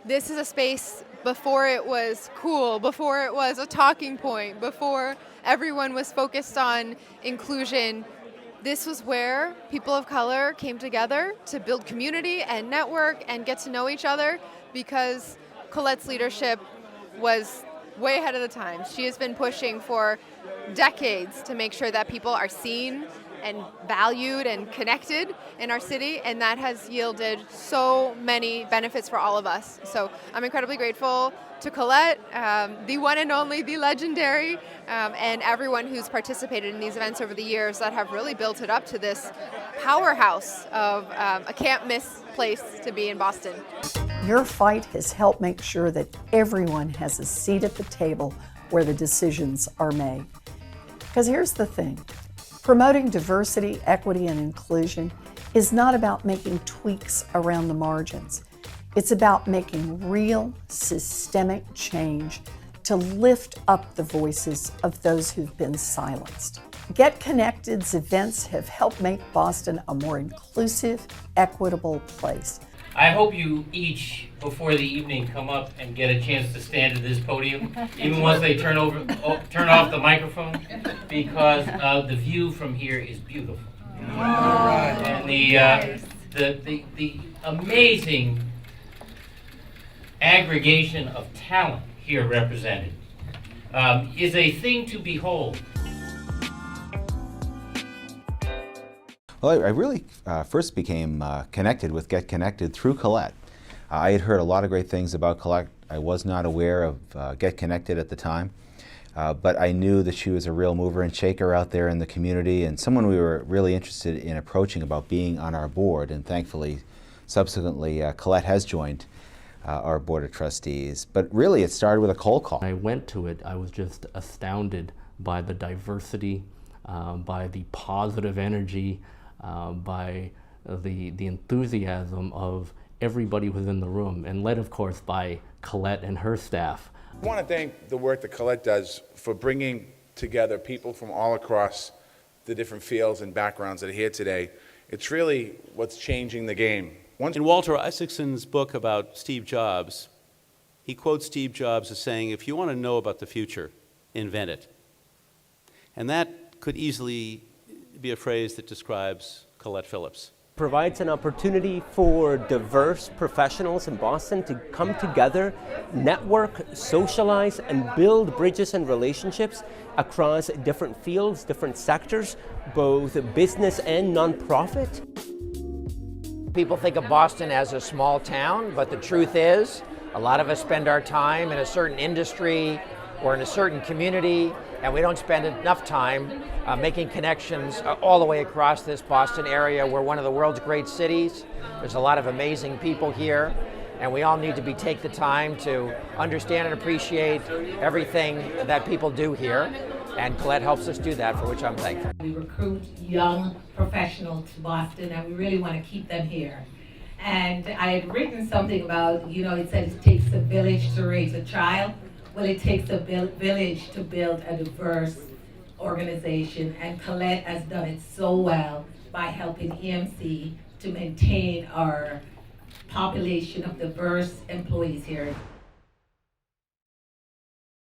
This is a space before it was cool, before it was a talking point, before everyone was focused on inclusion. This was where people of color came together to build community and network and get to know each other, because Collette's leadership was way ahead of the times. She has been pushing for decades to make sure that people are seen and valued and connected in our city, and that has yielded so many benefits for all of us. So I'm incredibly grateful to Collette, the one and only, the legendary, and everyone who's participated in these events over the years that have really built it up to this powerhouse of a can't miss place to be in Boston. Your fight has helped make sure that everyone has a seat at the table where the decisions are made. Because here's the thing, promoting diversity, equity, and inclusion is not about making tweaks around the margins. It's about making real systemic change to lift up the voices of those who've been silenced. Get Connected's events have helped make Boston a more inclusive, equitable place. I hope you each, before the evening, come up and get a chance to stand at this podium, even once they turn off the microphone, because the view from here is beautiful. And the amazing aggregation of talent here represented is a thing to behold. Well, I really first became connected with Get Connected through Collette. I had heard a lot of great things about Collette. I was not aware of Get Connected at the time, but I knew that she was a real mover and shaker out there in the community, and someone we were really interested in approaching about being on our board. And thankfully, subsequently, Collette has joined our board of trustees. But really, it started with a cold call. I went to it, I was just astounded by the diversity, by the positive energy, by the enthusiasm of everybody within the room, and led, of course, by Collette and her staff. I want to thank the work that Collette does for bringing together people from all across the different fields and backgrounds that are here today. It's really what's changing the game. In Walter Isaacson's book about Steve Jobs, he quotes Steve Jobs as saying, if you want to know about the future, invent it. And that could easily be a phrase that describes Collette Phillips. Provides an opportunity for diverse professionals in Boston to come together, network, socialize, and build bridges and relationships across different fields, different sectors, both business and nonprofit. People think of Boston as a small town, but the truth is, a lot of us spend our time in a certain industry or in a certain community, and we don't spend enough time making connections all the way across this Boston area. We're one of the world's great cities. There's a lot of amazing people here, and we all need to take the time to understand and appreciate everything that people do here, and Collette helps us do that, for which I'm thankful. We recruit young professionals to Boston, and we really want to keep them here. And I had written something about, it says it takes a village to raise a child. Well, it takes a village to build a diverse organization, and Collette has done it so well by helping EMC to maintain our population of diverse employees here.